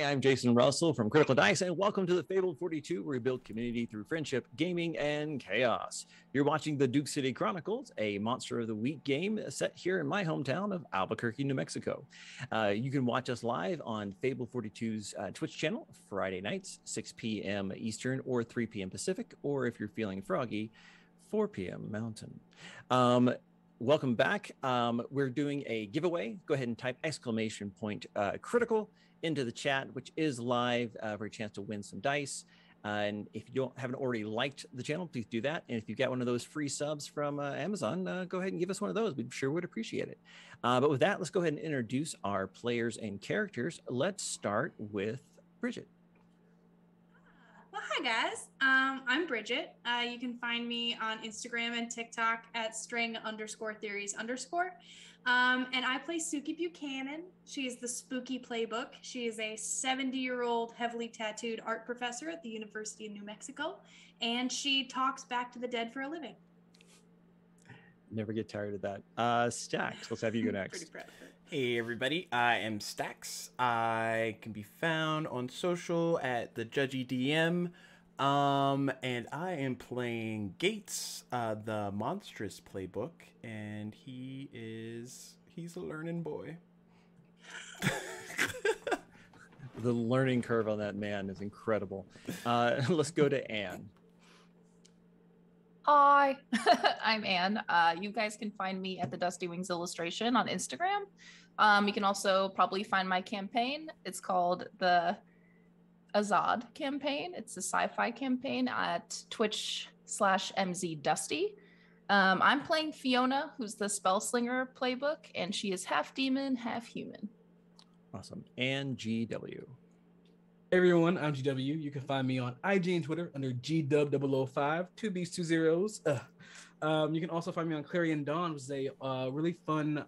I'm Jason Russell from Critical Dice, and welcome to the Fabled 42, where we build community through friendship, gaming, and chaos. You're watching the Duke City Chronicles, a Monster of the Week game set here in my hometown of Albuquerque, New Mexico. You can watch us live on Fabled 42's Twitch channel, Friday nights, 6 p.m. Eastern or 3 p.m. Pacific, or if you're feeling froggy, 4 p.m. Mountain. Welcome back. We're doing a giveaway. Go ahead and type !critical into the chat, which is live for a chance to win some dice. And if you haven't already liked the channel, please do that. And if you've got one of those free subs from Amazon, go ahead and give us one of those. We sure would appreciate it. But with that, let's go ahead and introduce our players and characters. Let's start with Bridget. Well, hi guys. I'm Bridget. You can find me on Instagram and TikTok at string_theories_. And I play Suki Buchanan. She is the Spooky Playbook. She is a 70-year-old heavily tattooed art professor at the University of New Mexico, and she talks back to the dead for a living. Never get tired of that. Stax, let's have you go next. Pretty proud of her. Hey everybody, I am Stax. I can be found on social at the Judgy DM. And I am playing Gates, the monstrous playbook, and he's a learning boy. The learning curve on that man is incredible. Let's go to Anne. Hi, I'm Anne. You guys can find me at the Dusty Wings Illustration on Instagram. You can also probably find my campaign. It's called the Azad campaign. It's a sci-fi campaign at Twitch/MZDusty. I'm playing Fiona, who's the Spellslinger playbook, and she is half demon, half human. Awesome. And GW. Hey everyone, I'm GW. You can find me on IG and Twitter under GW005, 2 B's, 2 zeros. You can also find me on Clarion Dawn, which is a really fun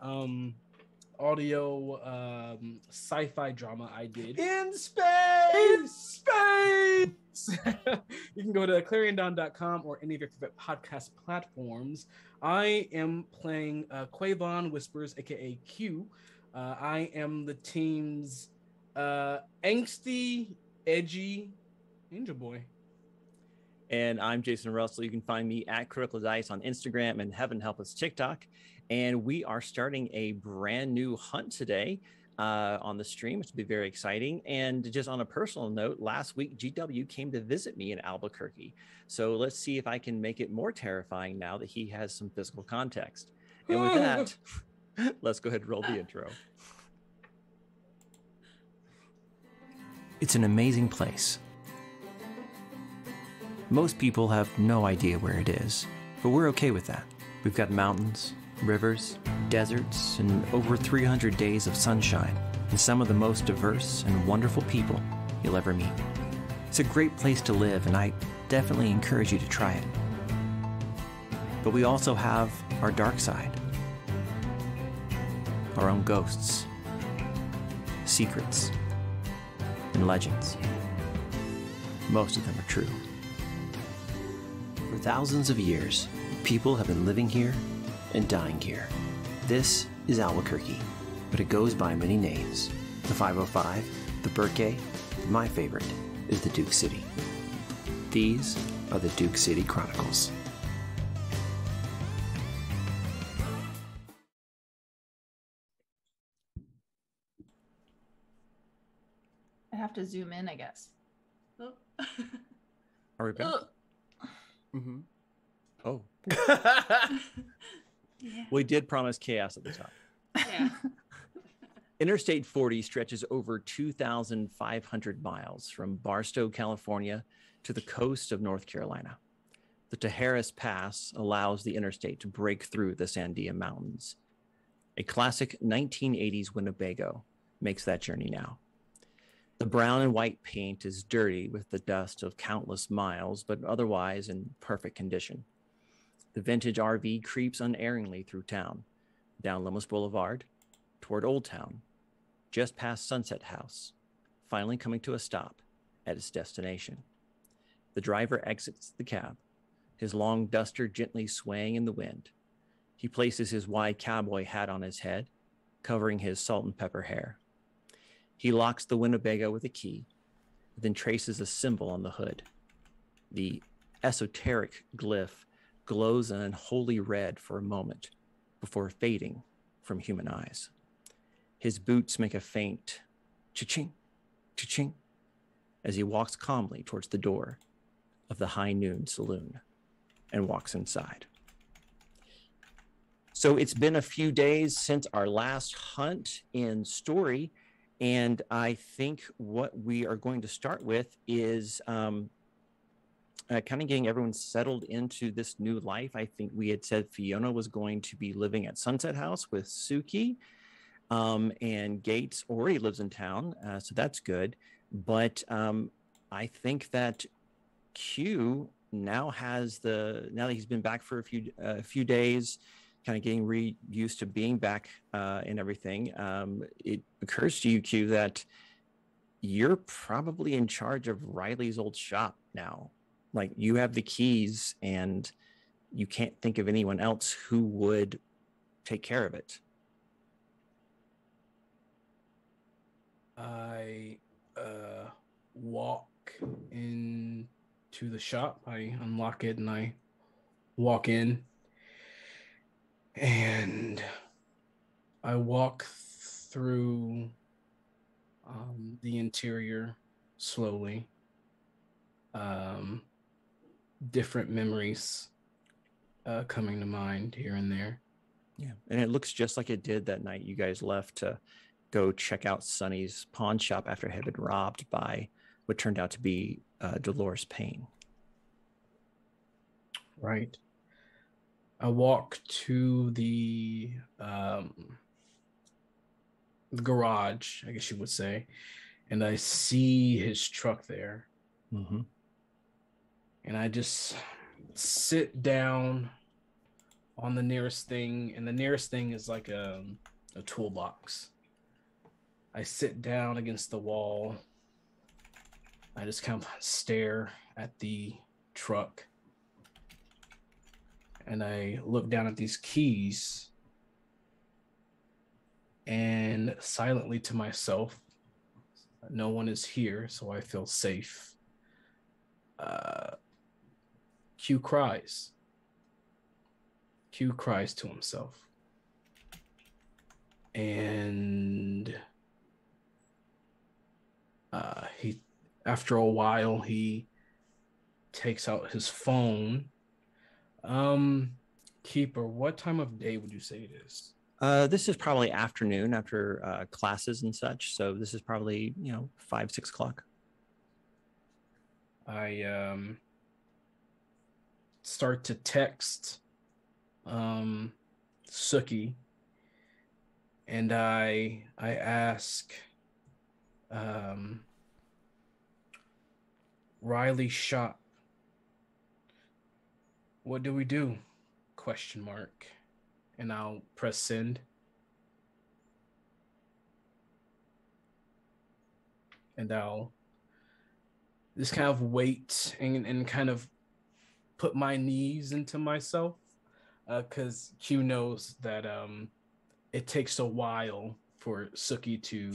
audio sci-fi drama I did. In space! You can go to clariondawn.com or any of your favorite podcast platforms. I am playing Quavon Whispers, aka Q. I am the team's angsty, edgy angel boy. And I'm Jason Russell. You can find me at Critical Dice on Instagram and Heaven Help Us TikTok. And we are starting a brand new hunt today on the stream, which will be very exciting. And just on a personal note, last week, GW came to visit me in Albuquerque. So let's see if I can make it more terrifying now that he has some physical context. And with that, let's go ahead and roll the intro. It's an amazing place. Most people have no idea where it is, but we're okay with that. We've got mountains, rivers, deserts, and over 300 days of sunshine, and some of the most diverse and wonderful people you'll ever meet. It's a great place to live, and I definitely encourage you to try it. But we also have our dark side, our own ghosts, secrets, and legends. Most of them are true. For thousands of years, people have been living here and dying here. This is Albuquerque, but it goes by many names. The 505, the Burke, my favorite is the Duke City. These are the Duke City Chronicles. I have to zoom in, I guess. Oh. Are we back? Mm-hmm. Oh. Yeah. We did promise chaos at the top. Yeah. Interstate 40 stretches over 2,500 miles from Barstow, California to the coast of North Carolina. The Tajaras Pass allows the interstate to break through the Sandia Mountains. A classic 1980s Winnebago makes that journey now. The brown and white paint is dirty with the dust of countless miles, but otherwise in perfect condition. The vintage RV creeps unerringly through town, down Lumos Boulevard, toward Old Town, just past Sunset House, finally coming to a stop at its destination. The driver exits the cab, his long duster gently swaying in the wind. He places his wide cowboy hat on his head, covering his salt and pepper hair. He locks the Winnebago with a key, then traces a symbol on the hood. The esoteric glyph glows an unholy red for a moment before fading from human eyes. His boots make a faint cha-ching, cha-ching, as he walks calmly towards the door of the High Noon Saloon and walks inside. So it's been a few days since our last hunt in story, and I think what we are going to start with is kind of getting everyone settled into this new life. I think we had said Fiona was going to be living at Sunset House with Suki, and Gates already lives in town, so that's good. But I think that Q now now that he's been back for a few days, kind of getting used to being back and everything, it occurs to you, Q, that you're probably in charge of Riley's old shop now. Like, you have the keys and you can't think of anyone else who would take care of it. I walk into the shop. I unlock it and I walk in. And I walk through the interior slowly. Different memories coming to mind here and there. Yeah, and it looks just like it did that night you guys left to go check out Sonny's pawn shop after it had been robbed by what turned out to be Dolores Payne. Right. I walk to the garage, I guess you would say, and I see his truck there. Mm-hmm. And I just sit down on the nearest thing, and the nearest thing is like a toolbox. I sit down against the wall. I just kind of stare at the truck. And I look down at these keys and silently to myself, no one is here, so I feel safe. Q cries. Q cries to himself. And after a while, he takes out his phone. Keeper, what time of day would you say it is? This is probably afternoon after classes and such. So this is probably, 5, 6 o'clock. I start to text Suki, and I ask Riley shop, what do we do? ? And I'll press send. And I'll just kind of wait and kind of put my knees into myself, because Q knows that it takes a while for Suki to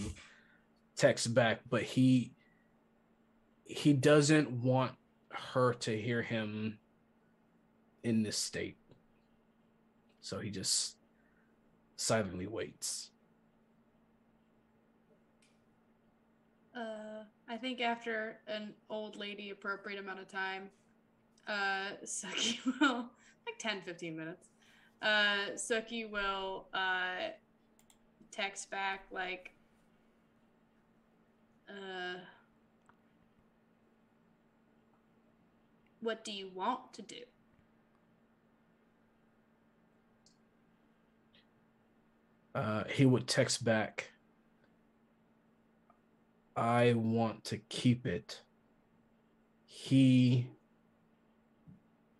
text back, but he doesn't want her to hear him in this state. So he just silently waits. I think after an old lady appropriate amount of time, Suki will, like 10, 15 minutes, Suki will text back like, what do you want to do? He would text back, I want to keep it. He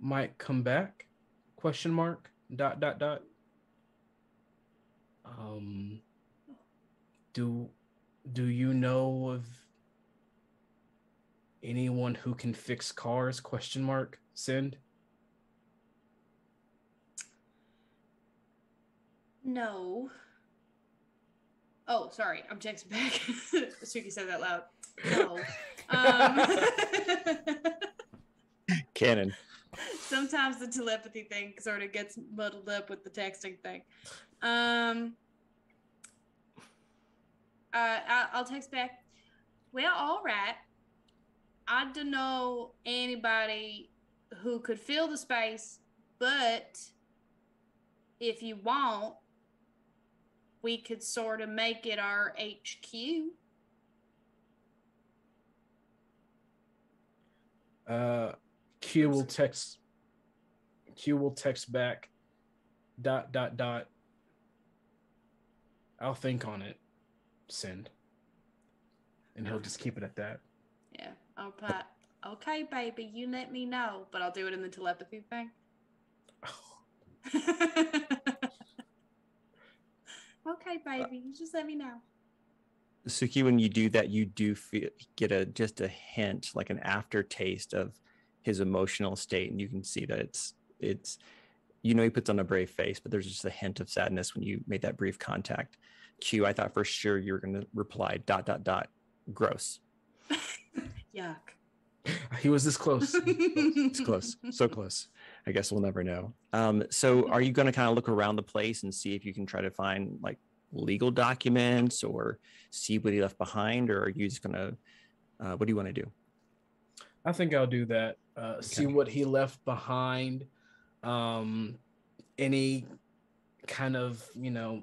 might come back? ? Do you know of anyone who can fix cars? ? Send. No. Oh, sorry. I'm texting back. Suki said that loud. No. Canon. Sometimes the telepathy thing sort of gets muddled up with the texting thing. I'll text back. Well, all right. I don't know anybody who could fill the space, but if you want, we could sort of make it our HQ. Q will text back ... I'll think on it. Send. And he'll just keep it at that. Yeah. I'll put, okay, baby, you let me know. But I'll do it in the telepathy thing. Okay, baby, you just let me know. Suki, when you do that, you do get just a hint, like an aftertaste of his emotional state, and you can see that it's he puts on a brave face, but there's just a hint of sadness when you made that brief contact. Q, I thought for sure you were going to reply ... gross. Yuck. He was this close. It's close, so close. I guess we'll never know. So are you going to kind of look around the place and see if you can try to find like legal documents or see what he left behind, or are you just going to what do you want to do? I think I'll do that. See what he left behind. Any kind of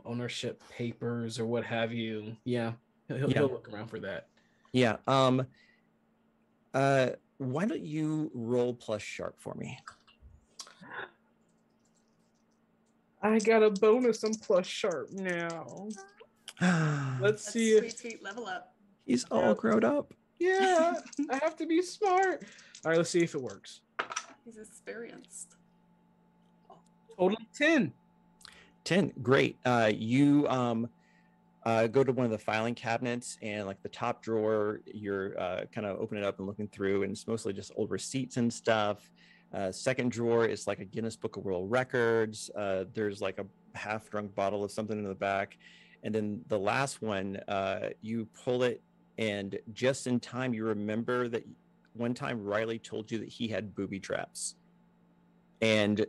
ownership papers or what have you. Yeah, he'll look around for that. Yeah. Why don't you roll plus sharp for me? I got a bonus on plus sharp now. Let's see if sweet level up. He's all grown up. Yeah, I have to be smart. All right, let's see if it works. He's experienced. Total 10. 10. Great. You go to one of the filing cabinets, and like the top drawer, you're kind of opening it up and looking through, and it's mostly just old receipts and stuff. Second drawer is like a Guinness Book of World Records. There's like a half-drunk bottle of something in the back. And then the last one, you pull it, and just in time, you remember that one time Riley told you that he had booby traps. And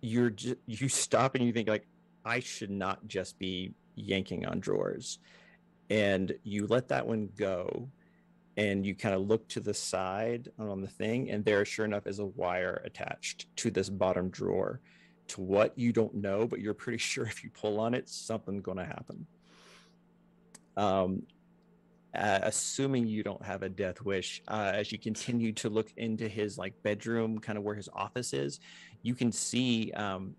you stop and you think like, I should not just be yanking on drawers. And you let that one go, and you kind of look to the side on the thing, and there sure enough is a wire attached to this bottom drawer. To what, you don't know, but you're pretty sure if you pull on it, something's going to happen. Assuming you don't have a death wish, as you continue to look into his like bedroom, kind of where his office is, you can see the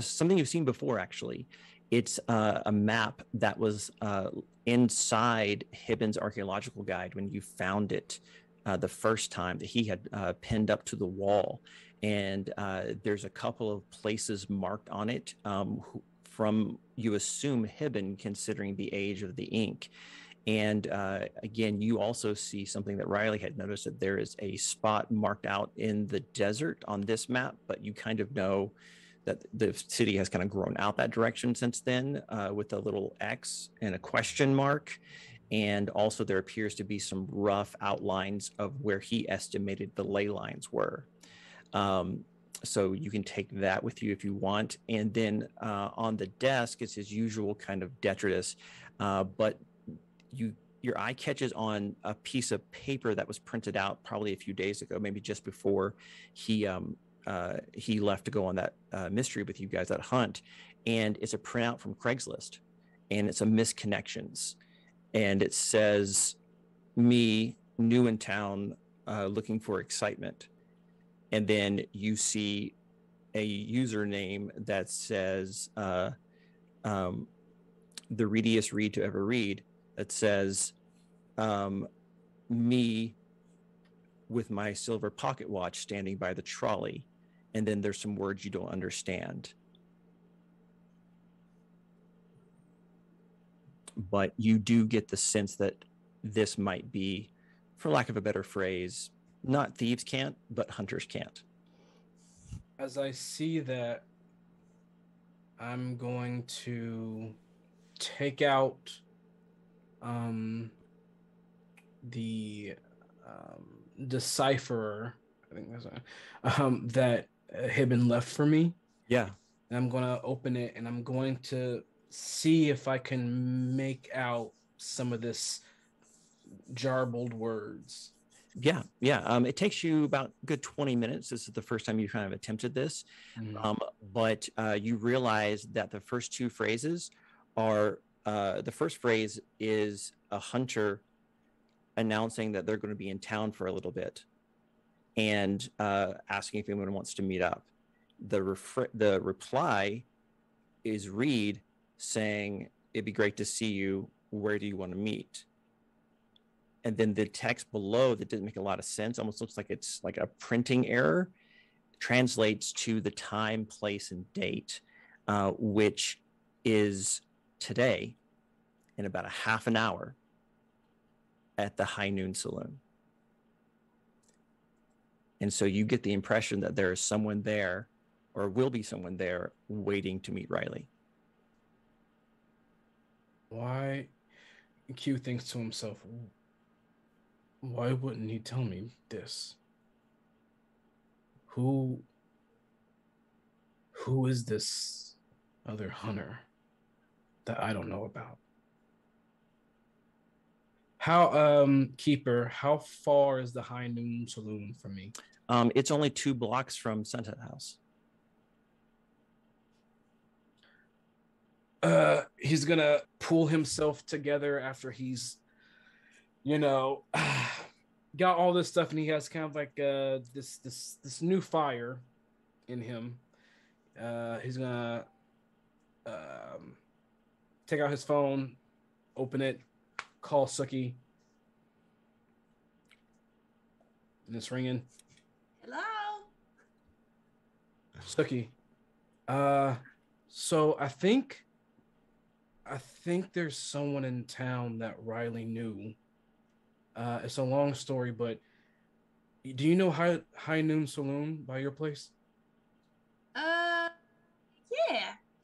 something you've seen before. Actually, it's a map that was inside Hibben's archaeological guide when you found it the first time, that he had pinned up to the wall. And there's a couple of places marked on it from, you assume, Hibben, considering the age of the ink. And again, you also see something that Riley had noticed, that there is a spot marked out in the desert on this map, but you kind of know that the city has kind of grown out that direction since then, with a little X and a question mark. And also there appears to be some rough outlines of where he estimated the ley lines were. So you can take that with you if you want. And then on the desk is his usual kind of detritus, but your eye catches on a piece of paper that was printed out probably a few days ago, maybe just before he left to go on that mystery with you guys, that hunt. And it's a printout from Craigslist, and it's a misconnections. And it says, me, new in town, looking for excitement. And then you see a username that says, the readiest read to ever read, that says, me with my silver pocket watch standing by the trolley. And then there's some words you don't understand. But you do get the sense that this might be, for lack of a better phrase, not thieves can't, but hunters can't. As I see that, I'm going to take out the decipherer. I think that's that had been left for me. Yeah. And I'm going to open it and I'm going to see if I can make out some of this jarbled words. Yeah. It takes you about a good 20 minutes. This is the first time you kind of attempted this. But you realize that the first two phrases are the first phrase is a hunter announcing that they're going to be in town for a little bit and asking if anyone wants to meet up. The reply is Reed saying, "It'd be great to see you. Where do you want to meet?" And then the text below that didn't make a lot of sense, almost looks like it's like a printing error, translates to the time, place, and date, which is today in about a half an hour at the High Noon Saloon. And so you get the impression that there is someone there, or will be someone there, waiting to meet Riley. Why? Q thinks to himself, why wouldn't he tell me this? Who is this other hunter that I don't know about? How, Keeper, how far is the High Noon Saloon from me? It's only 2 blocks from Sunset House. He's gonna pull himself together after he's, got all this stuff, and he has kind of like this new fire in him. He's gonna take out his phone, open it, call Suki, and it's ringing. Hello. Suki. So I think there's someone in town that Riley knew. It's a long story, but do you know High Noon Saloon by your place? Yeah,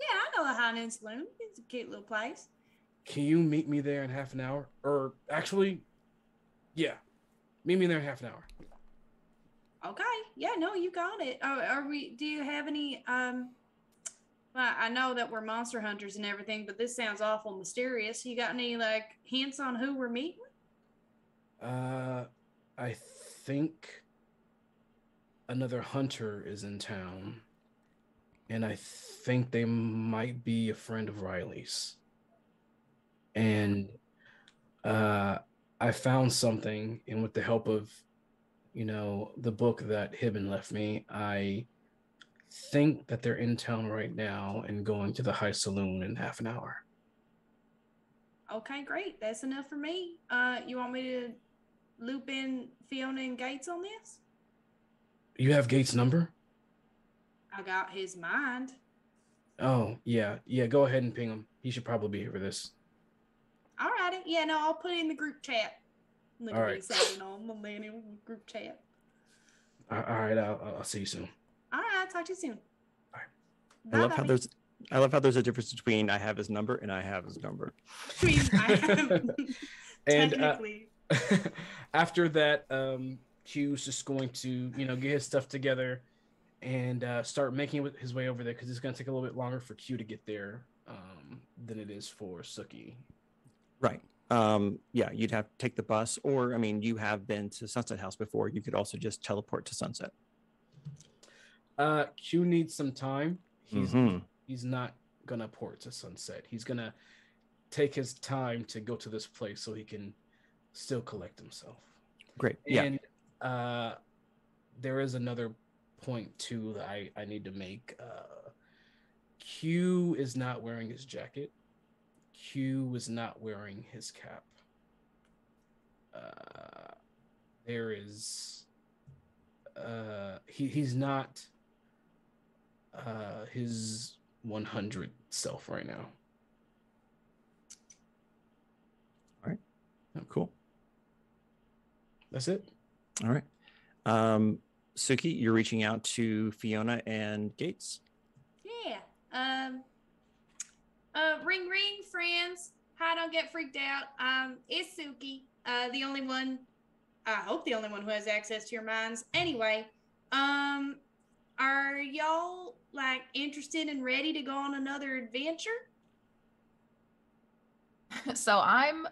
I know the High Noon Saloon. It's a cute little place. Can you meet me there in half an hour? Or actually, yeah, meet me there in half an hour. Okay. Yeah, no, you got it. Do you have any, well, I know that we're monster hunters and everything, but this sounds awful mysterious. You got any, like, hints on who we're meeting? I think another hunter is in town, and I think they might be a friend of Riley's. And I found something, and with the help of, the book that Hibben left me, I think that they're in town right now and going to the High Saloon in half an hour. Okay, great. That's enough for me. You want me to loop in Fiona and Gates on this? You have Gates' number? I got his mind. Oh, yeah. Go ahead and ping him. He should probably be here for this. Alrighty. Yeah, no, I'll put it in the group chat. Look All at right. me saying on the millennial group chat. All right. I'll see you soon. All right. Talk to you soon. All right. Bye, I love how there's a difference between I have his number and I have his number. I mean, I have And technically. after that, Q's just going to, get his stuff together and start making his way over there, because it's going to take a little bit longer for Q to get there than it is for Suki. Right. Yeah, you'd have to take the bus, or, I mean, you have been to Sunset House before. You could also just teleport to Sunset. Q needs some time. He's not going to port to Sunset. He's going to take his time to go to this place so he can still collect himself. Great. And there is another point too that I need to make. Q is not wearing his jacket. Q is not wearing his cap. There is he's not his 100 self right now. All right. Oh, cool. That's it. All right. Suki, you're reaching out to Fiona and Gates. Yeah. Ring ring, friends. Hi, don't get freaked out. It's Suki. The only one, I hope the only one who has access to your minds. Anyway, are y'all like interested and ready to go on another adventure? So I'm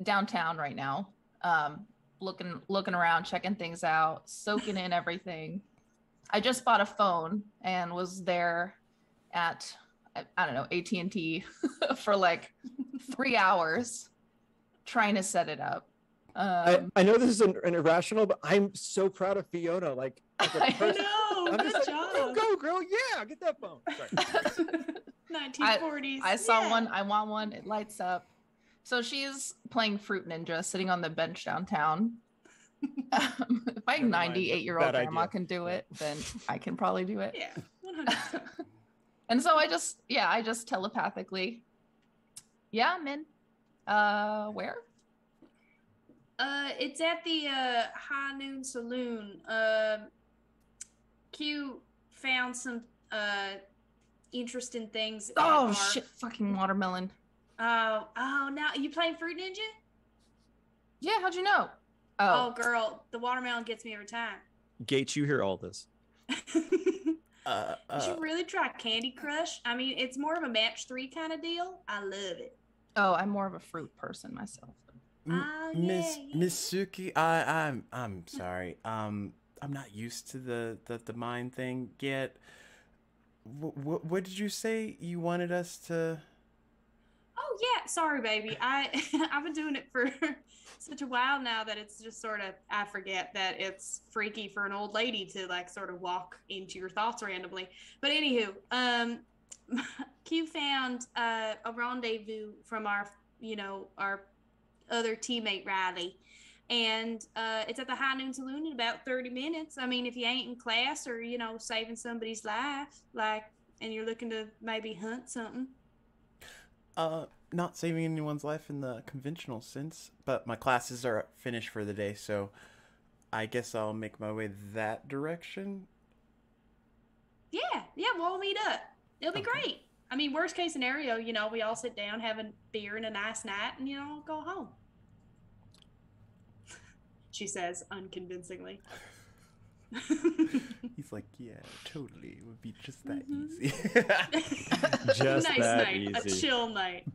downtown right now, looking around, checking things out, soaking in everything. I just bought a phone and was there at, I don't know, AT&T for like 3 hours trying to set it up. I know this is an irrational, but I'm so proud of Fiona. Like a I person- know. I'm Good just job. like, go, girl. Yeah, get that phone. Sorry. 1940s. I saw Yeah. one. I want one. It lights up. So she's playing Fruit Ninja, sitting on the bench downtown. If my Never mind. 98-year-old Bad grandma idea. can do Yeah. it, then I can probably do it. Yeah, 100%. And so I just telepathically, yeah, I'm in. Where? It's at the High Noon Saloon. Q found some interesting things. Oh shit! Fucking watermelon. Oh, now you playing Fruit Ninja? Yeah, how'd you know? Oh, girl, the watermelon gets me every time. Gates, you hear all this. Did you really try Candy Crush? I mean, it's more of a match 3 kind of deal. I love it. Oh, I'm more of a fruit person myself. Miss yeah. Suki, I'm sorry. I'm not used to the mind thing yet. What did you say you wanted us to? Oh yeah, sorry, baby. I've been doing it for such a while now that it's just sort of I forget that it's freaky for an old lady to like sort of walk into your thoughts randomly. But anywho, Q found a rendezvous from our other teammate Riley, and it's at the High Noon Saloon in about 30 minutes. I mean, if you ain't in class or saving somebody's life, and you're looking to maybe hunt something. Not saving anyone's life in the conventional sense, but my classes are finished for the day, so I guess I'll make my way that direction. Yeah, we'll meet up. It'll be great. I mean, worst case scenario, we all sit down, have a beer and a nice night, and go home. She says unconvincingly. He's like, yeah, totally. It would be just that easy. Just nice that night, a easy. chill night.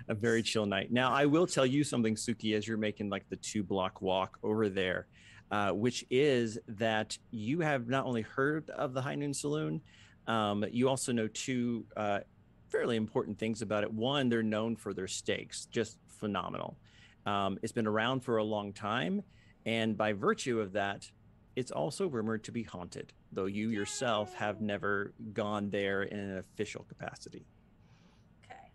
A very chill night. Now, I will tell you something, Suki, as you're making like the 2-block walk over there, which is that you have not only heard of the High Noon Saloon, you also know 2 fairly important things about it. One, they're known for their steaks, just phenomenal. It's been around for a long time, and by virtue of that, it's also rumored to be haunted, though you yourself have never gone there in an official capacity. Okay.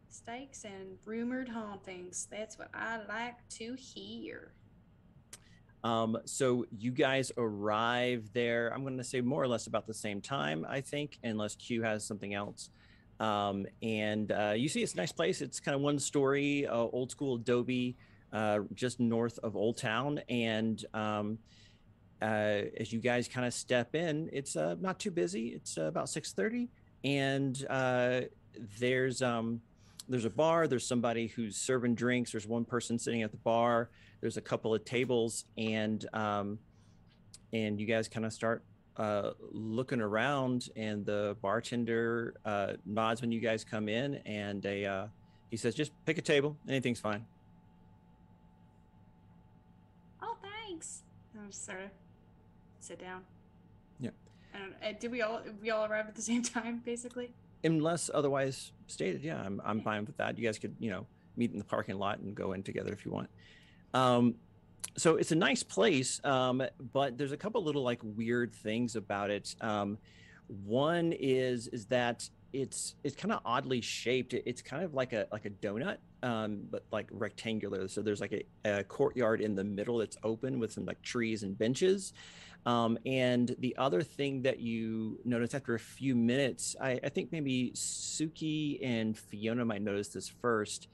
Steaks and rumored hauntings. That's what I like to hear. So you guys arrive there, I'm going to say more or less about the same time, I think, unless Q has something else. And you see it's a nice place. It's kind of 1-story, old school adobe, just north of Old Town. And as you guys kind of step in, it's not too busy. It's about 6:30, and there's a bar. There's somebody who's serving drinks. There's one person sitting at the bar. There's a couple of tables, and you guys kind of start looking around, and the bartender nods when you guys come in, and he says, "Just pick a table. Anything's fine." Oh, thanks. I'll just sort of sit down. Yeah. And did we all arrive at the same time, basically? Unless otherwise stated, yeah, I'm fine with that. You guys could, meet in the parking lot and go in together if you want. So it's a nice place, but there's a couple little like weird things about it. One is that it's kind of oddly shaped. It's kind of like a donut, but like rectangular. So there's like a courtyard in the middle that's open with some like trees and benches. And the other thing that you notice after a few minutes, I think maybe Suki and Fiona might notice this first,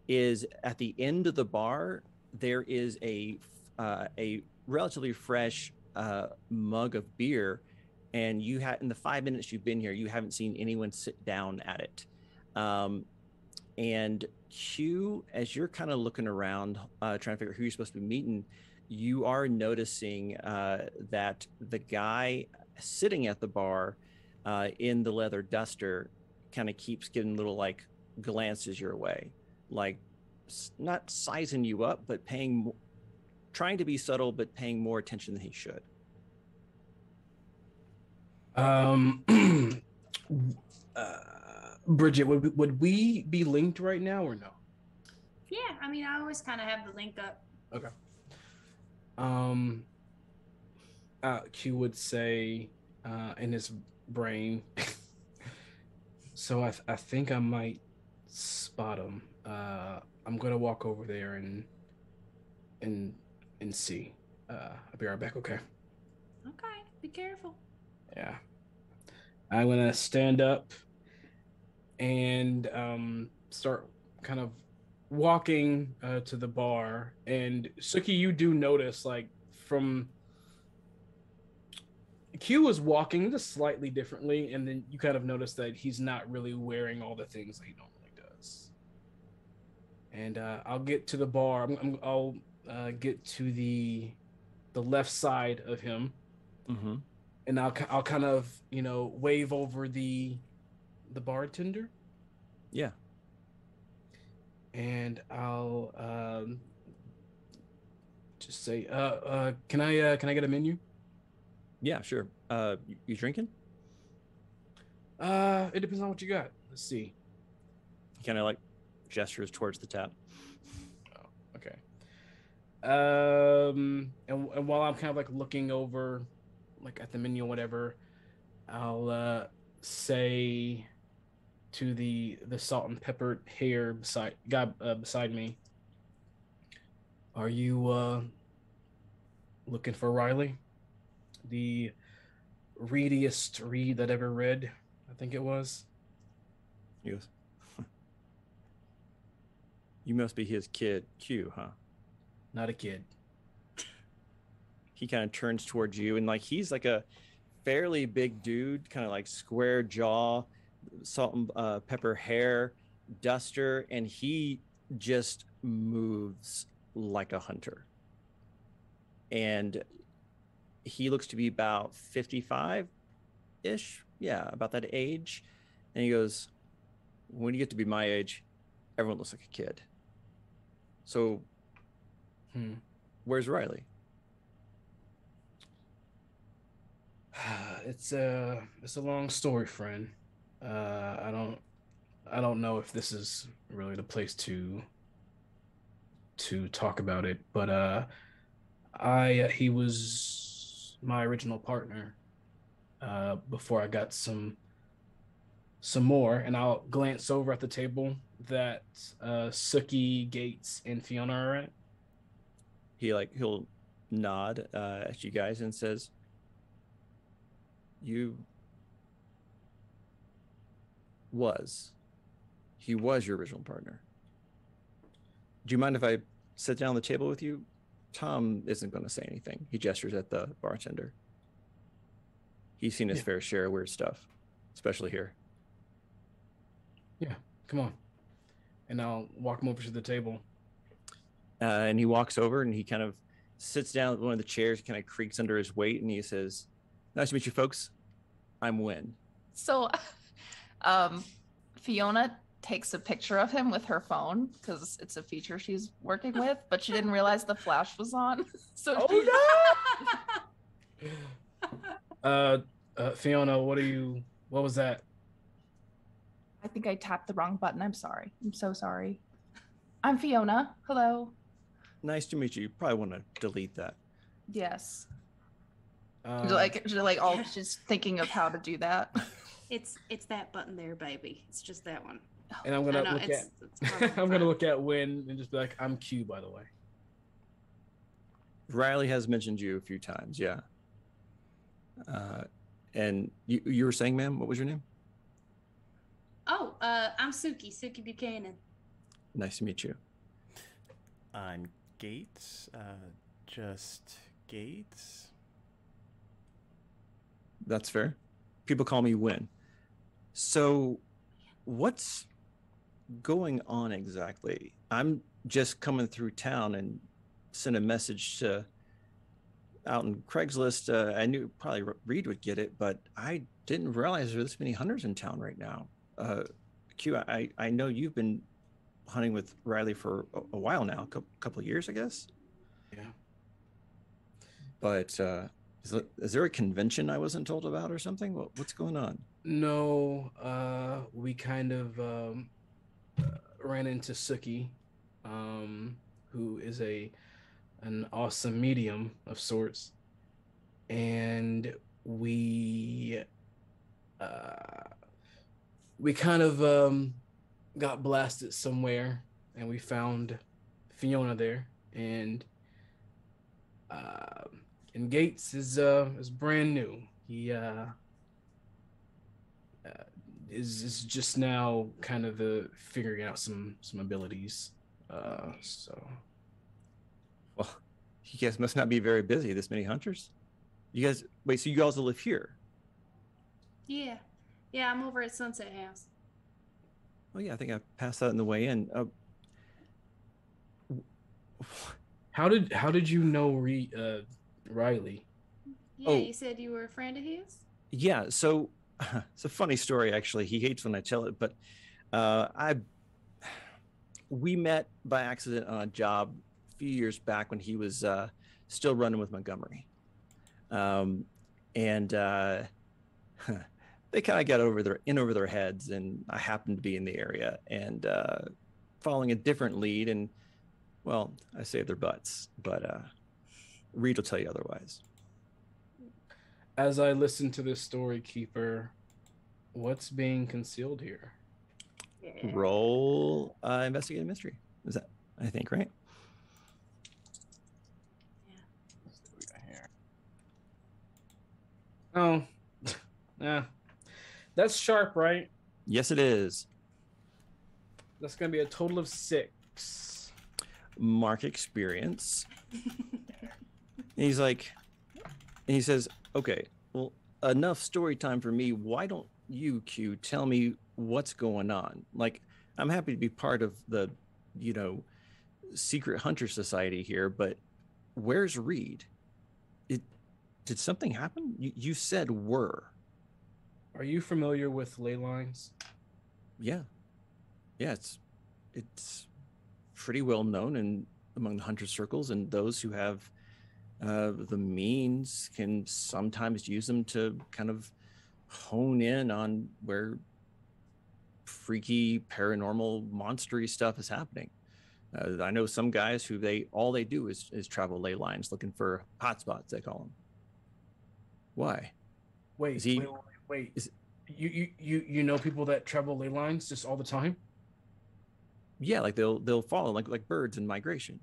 is at the end of the bar, there is a relatively fresh mug of beer, and in the 5 minutes you've been here, you haven't seen anyone sit down at it. And Q, as you're kind of looking around, trying to figure out who you're supposed to be meeting, you are noticing that the guy sitting at the bar in the leather duster kind of keeps getting little like glances your way, like not sizing you up, but trying to be subtle, but paying more attention than he should. Bridget, would we be linked right now or no? Yeah, I mean, I always kind of have the link up. Okay. Q would say in his brain, so I think I might spot him. I'm gonna walk over there and see. I'll be right back, okay? Okay, be careful. Yeah. I'm gonna stand up and start kind of walking to the bar. And Suki, you do notice, like, from Q was walking just slightly differently, and then you kind of notice that he's not really wearing all the things that he normally does. And I'll get to the bar. I'll get to the left side of him, and I'll kind of wave over the bartender. Yeah. And I'll just say, can I get a menu? Yeah, sure. You drinking? It depends on what you got. Let's see. He kind of like gestures towards the tap. Oh, okay. And while I'm kind of like looking over, like at the menu or whatever, I'll say to the salt and pepper hair beside me, are you looking for Riley? The readiest read that ever read, I think it was. He goes, you must be his kid, Q, huh? Not a kid. He kind of turns towards you, and like he's like a fairly big dude, kind of like square jaw, salt and pepper hair, duster, and he just moves like a hunter. And he looks to be about 55-ish. Yeah, about that age. And he goes, when you get to be my age, everyone looks like a kid. So where's Riley? It's a long story, friend. I don't know if this is really the place to talk about it, but he was my original partner before I got some more, and I'll glance over at the table that Suki, Gates, and Fiona are at. He'll nod at you guys and says, he was your original partner. Do you mind if I sit down at the table with you? Tom isn't going to say anything. He gestures at the bartender. He's seen his fair share of weird stuff, especially here. Yeah, come on. And I'll walk him over to the table. And he walks over and he kind of sits down at one of the chairs, kind of creaks under his weight, and he says, nice to meet you folks. I'm Wynn. So Fiona takes a picture of him with her phone because it's a feature she's working with, but she didn't realize the flash was on. So Fiona, what was that? I think I tapped the wrong button. I'm sorry. I'm so sorry. I'm Fiona. Hello. Nice to meet you. You probably want to delete that. Yes. She's thinking of how to do that. It's that button there, baby. It's just that one. And I'm gonna look at Wynn and just be like, I'm Q, by the way. Riley has mentioned you a few times, yeah. And you were saying, ma'am, what was your name? Oh, I'm Suki Buchanan. Nice to meet you. I'm Gates, just Gates. That's fair. People call me Wynn. So what's going on exactly? I'm just coming through town and sent a message to out in Craigslist. I knew probably Reed would get it, but I didn't realize there were this many hunters in town right now. Q, I know you've been hunting with Riley for a while now, a couple of years, I guess. Yeah. But is there a convention I wasn't told about or something? What's going on? No, we kind of ran into Suki, who is an awesome medium of sorts, and uh, we kind of got blasted somewhere, and we found Fiona there, uh, and Gates is brand new. He is just now kind of figuring out some abilities. So, Well, you guys must not be very busy. This many hunters. You guys wait. So you guys live here? Yeah. Yeah, I'm over at Sunset House. Oh yeah, I think I passed that on the way in. how did you know Riley? Yeah, Oh. you said you were a friend of his? Yeah, so it's a funny story actually. He hates when I tell it, but we met by accident on a job a few years back when he was still running with Montgomery. And they kind of got over their heads, and I happened to be in the area and following a different lead, and well, I saved their butts, but Reed will tell you otherwise. As I listen to this story, Keeper, what's being concealed here? Yeah. Roll investigative mystery. Is that, I think, right? Oh, yeah, that's sharp, right? Yes, it is. That's gonna be a total of 6. Mark experience. And he's like, and he says, okay, well, enough story time for me. Why don't you, Q, tell me what's going on? Like, I'm happy to be part of the, secret hunter society here, but where's Reed? Did something happen? You said were. Are you familiar with ley lines? Yeah. It's pretty well known among the hunter circles, and those who have the means can sometimes use them to kind of hone in on where freaky paranormal monstery stuff is happening. I know some guys who all they do is travel ley lines looking for hotspots, they call them. Why? Wait. You know people that travel ley lines just all the time? Yeah, like they'll follow like birds in migration.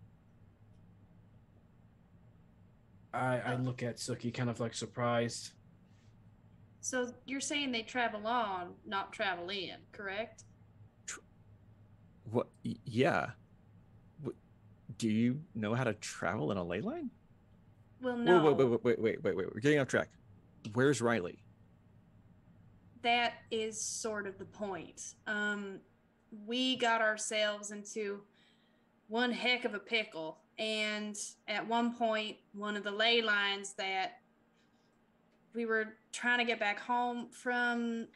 I look at Suki kind of like surprised. So you're saying they travel on, not travel in, correct? What? Yeah. Do you know how to travel in a ley line? Well, no. Wait. We're getting off track. Where's Riley? That is sort of the point. We got ourselves into one heck of a pickle. And at one point, one of the ley lines that we were trying to get back home from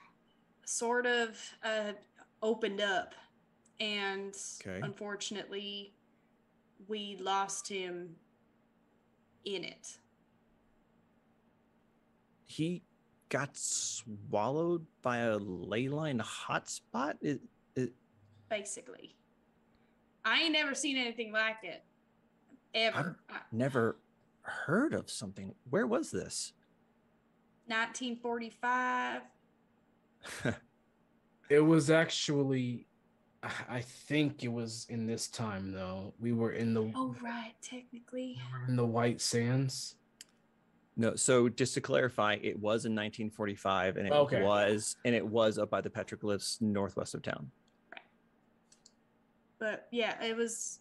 sort of opened up. And Unfortunately, we lost him in it. He got swallowed by a ley line hotspot? Basically. I ain't never seen anything like it. Ever. I've never heard of something. Where was this? 1945. It was actually, I think it was in this time though. We were in the. Oh right, technically. We were in the White Sands. No, so just to clarify, it was in 1945, and it was up by the petroglyphs northwest of town. Right. But yeah, it was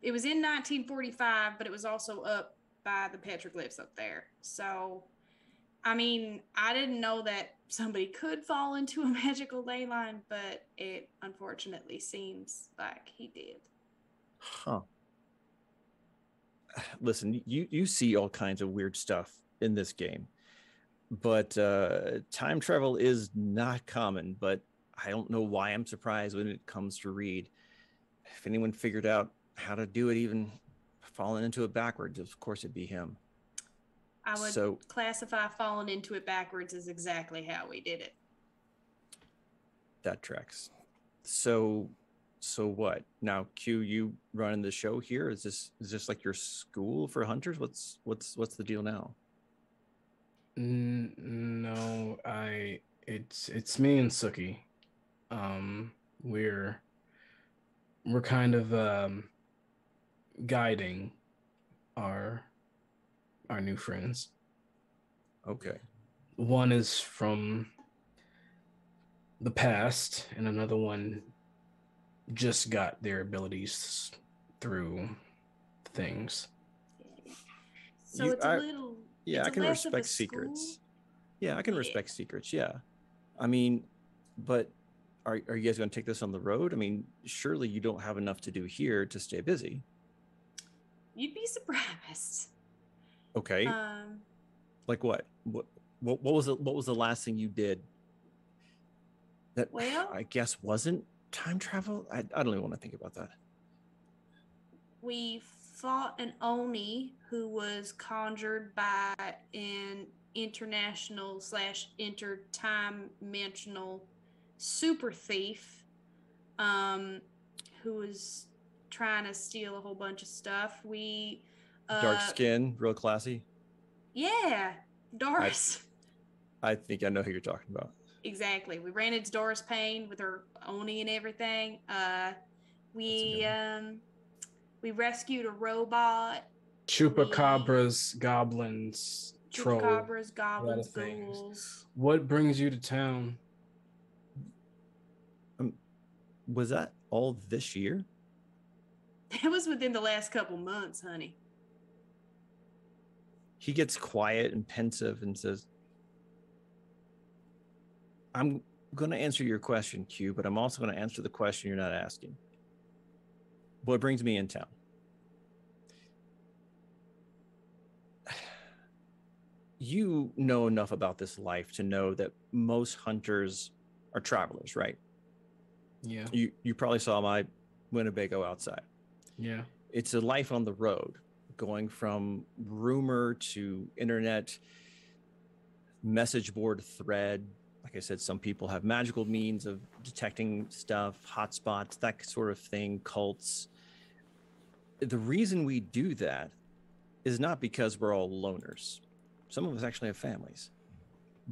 in 1945, but it was also up by the petroglyphs up there. So I mean, I didn't know that somebody could fall into a magical ley line, but it unfortunately seems like he did. Huh. Listen, you see all kinds of weird stuff in this game, but time travel is not common. But I don't know why I'm surprised when it comes to Reed. If anyone figured out how to do it, even falling into it backwards, of course it'd be him. I would classify falling into it backwards as exactly how we did it. That tracks. So what? Now, Q, you running the show here? Is this like your school for hunters? What's the deal now? No, it's me and Suki. We're kind of guiding our new friends. Okay. One is from the past, and another one just got their abilities through things. So it's a little. Yeah, I can respect secrets. Yeah, I can respect secrets. Yeah, I mean, but are you guys going to take this on the road? I mean, surely you don't have enough to do here to stay busy. You'd be surprised. Okay. Like what? What was the last thing you did that I guess wasn't time travel? I don't even want to think about that. We fought an Oni who was conjured by an international / interdimensional super thief who was trying to steal a whole bunch of stuff. We dark skin, real classy. Yeah, Doris. I think I know who you're talking about. Exactly. We ran into Doris Payne with her Oni and everything. We rescued a robot. Chupacabras, goblins, Chupacabras, goblins, ghouls. What brings you to town? Was that all this year? It was within the last couple months, honey. He gets quiet and pensive and says, I'm going to answer your question, Q, but I'm also going to answer the question you're not asking. What brings me in town? You know enough about this life to know that most hunters are travelers, right? Yeah. You probably saw my Winnebago outside. Yeah. It's a life on the road, going from rumor to internet, message board thread. Like I said, some people have magical means of detecting stuff, hotspots, that sort of thing, cults. The reason we do that is not because we're all loners. Some of us actually have families,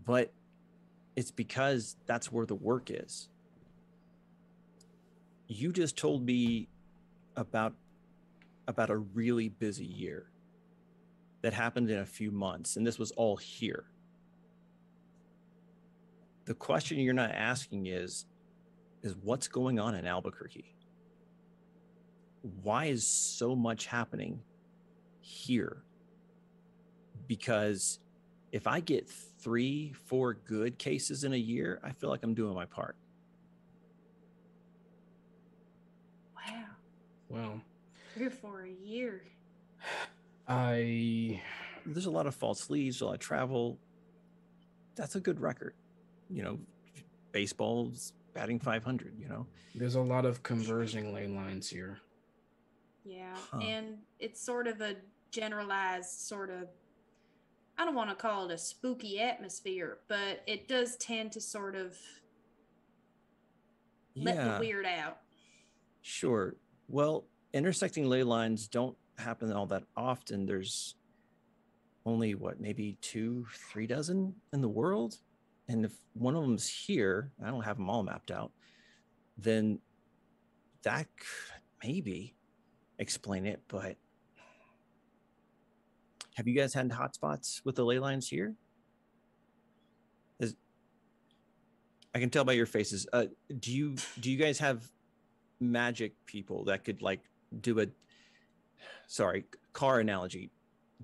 but it's because that's where the work is. You just told me about a really busy year that happened in a few months, and this was all here. The question you're not asking is what's going on in Albuquerque? Why is so much happening here? Because if I get 3-4 good cases in a year, I feel like I'm doing my part. Wow. Well, 3 or 4 a year. There's a lot of false leads, a lot of travel. That's a good record. You know, baseball's batting 500, you know. There's a lot of converging ley lines here. Yeah, and it's sort of a generalized sort of, I don't want to call it a spooky atmosphere, but it does tend to sort of let the weird out. Sure. Well, intersecting ley lines don't happen all that often. There's only maybe 2-3 dozen in the world. And if one of them's here, I don't have them all mapped out, then that could maybe explain it. But have you guys had hotspots with the ley lines here? I can tell by your faces. Do you guys have magic people that could like do car analogy,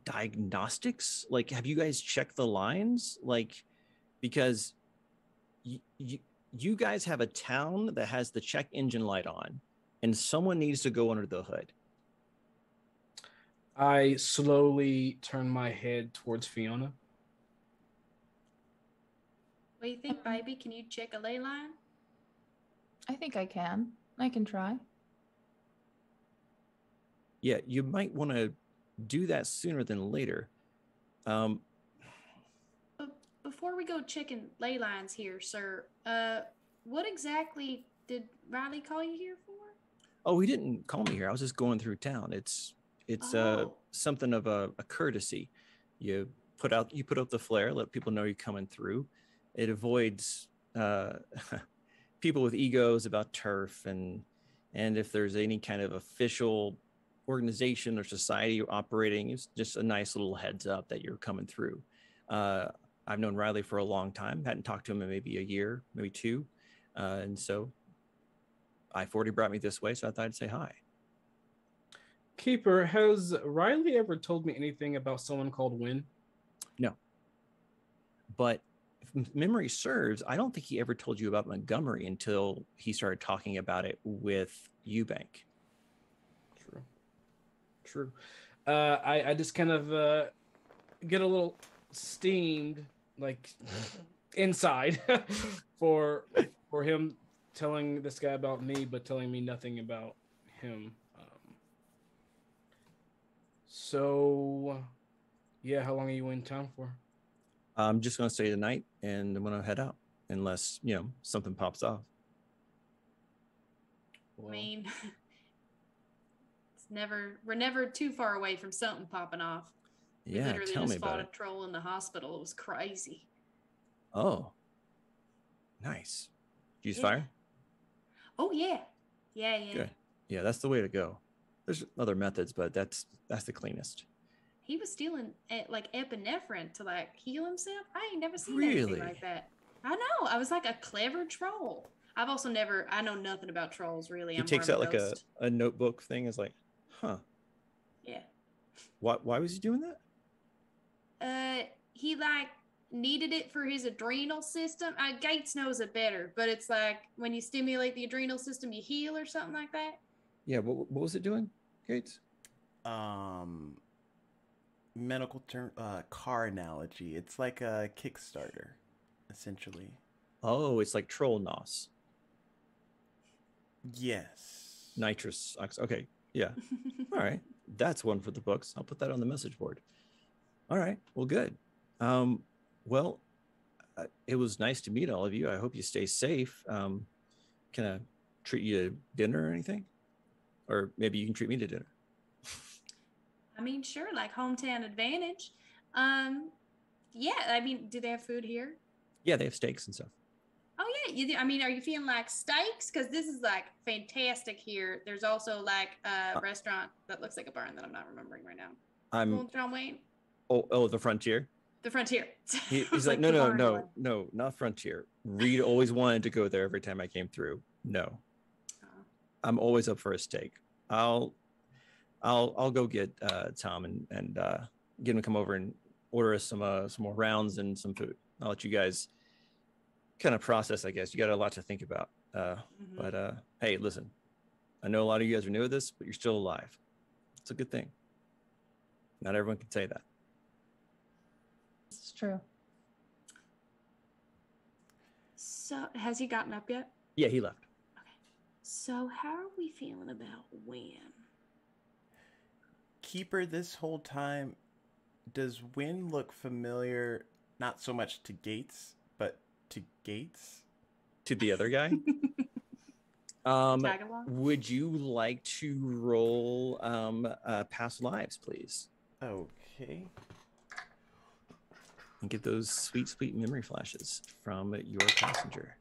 diagnostics? Like, have you guys checked the lines? Like, because you guys have a town that has the check engine light on, and someone needs to go under the hood. I slowly turn my head towards Fiona. What do you think, baby? Can you check a ley line? I think I can. I can try. Yeah, you might want to do that sooner than later. But before we go checking ley lines here, sir, what exactly did Riley call you here for? Oh, he didn't call me here. I was just going through town. It's something of a courtesy. You put out the flare, let people know you're coming through. It avoids people with egos about turf, and if there's any kind of official organization or society operating, it's just a nice little heads up that you're coming through. I've known Riley for a long time. Hadn't talked to him in maybe a year, maybe two, and so I-40 brought me this way, so I thought I'd say hi. Keeper, has Riley ever told me anything about someone called Win? No. But if memory serves, I don't think he ever told you about Montgomery until he started talking about it with Eubank. True. I just kind of get a little steamed, like inside, for him telling this guy about me, but telling me nothing about him. So, yeah, how long are you in town for? I'm just going to stay the night, and I'm going to head out unless, something pops off. Well, I mean, we're never too far away from something popping off. We literally tell me just about fought it. a troll in the hospital. It was crazy. Oh, nice. Did you use fire? Oh, yeah. Yeah. Good. Yeah, that's the way to go. There's other methods, but that's the cleanest. He was stealing like epinephrine to like heal himself. I ain't never seen Really? anything like that. I know. I was like a clever troll. I know nothing about trolls really. He takes out like a notebook thing. Is like, huh? Yeah. Why was he doing that? He like needed it for his adrenal system. Gates knows it better, but it's like when you stimulate the adrenal system, you heal or something like that. Yeah. What was it doing, Gates? Medical term, car analogy. It's like a Kickstarter, essentially. Oh, it's like troll nos. Yes. Nitrous oxide. Okay. Yeah. All right. That's one for the books. I'll put that on the message board. All right. Well, good. Well, it was nice to meet all of you. I hope you stay safe. Can I treat you to dinner or anything? Or maybe you can treat me to dinner. I mean, sure, like hometown advantage. Yeah, I mean, do they have food here? Yeah, they have steaks and stuff. Oh yeah, I mean, are you feeling like steaks? Because this is like fantastic here. There's also like a restaurant that looks like a barn that I'm not remembering right now. I'm John Wayne. Oh, the Frontier. The Frontier. He's like, no, not Frontier. Reed always wanted to go there every time I came through. No, I'm always up for a steak. I'll go get Tom and get him to come over and order us some more rounds and some food. I'll let you guys kind of process. I guess you got a lot to think about. But hey, listen, I know a lot of you guys are new at this, but you're still alive. It's a good thing. Not everyone can say that. It's true. So, has he gotten up yet? Yeah, he left. Okay. So, how are we feeling about Win? Keeper, this whole time, does Win look familiar? Not so much to Gates, but to Gates? To the other guy? Would you like to roll past lives, please? Okay. And get those sweet memory flashes from your passenger.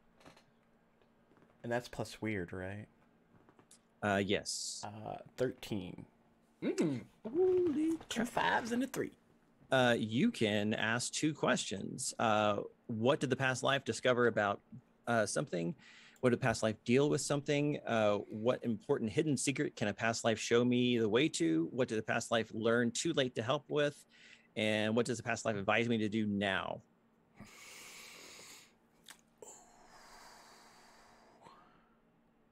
And that's plus weird, right? Yes. 13. Holy 2 5s and a 3. You can ask 2 questions. What did the past life discover about something? Would a past life deal with something? What important hidden secret can a past life show me the way to? What did a past life learn too late to help with? And what does a past life advise me to do now?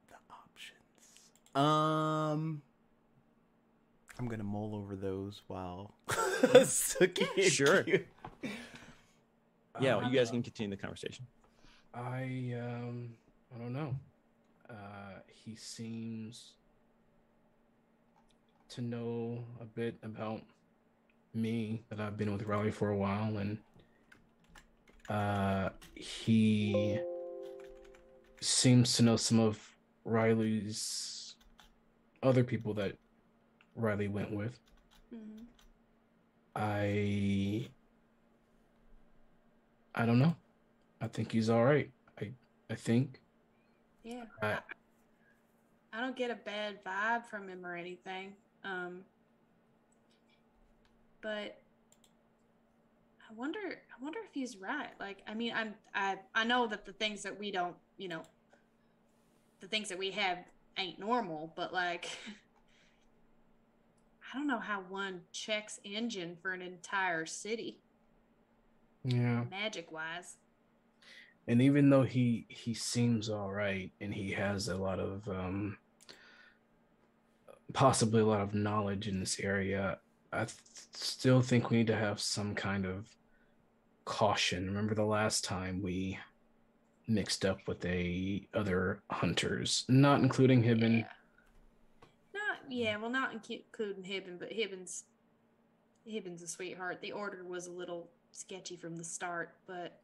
The options. I'm gonna mull over those while Suki. Sure. Yeah, well, you guys can continue the conversation. I don't know. He seems to know a bit about me, that I've been with Riley for a while, and he seems to know some of Riley's other people that Riley went with. Mm-hmm. I don't know. I think he's all right. I think. Yeah. I don't get a bad vibe from him or anything. But I wonder if he's right. Like, I mean, I know that the things that we don't, the things that we have ain't normal, but like, I don't know how one checks engine for an entire city. Yeah. Magic wise. And even though he seems all right, and he has a lot of possibly a lot of knowledge in this area, I still think we need to have some kind of caution. Remember the last time we mixed up with other hunters, not including Hibben. Not including Hibben, but Hibben's a sweetheart. The order was a little sketchy from the start, but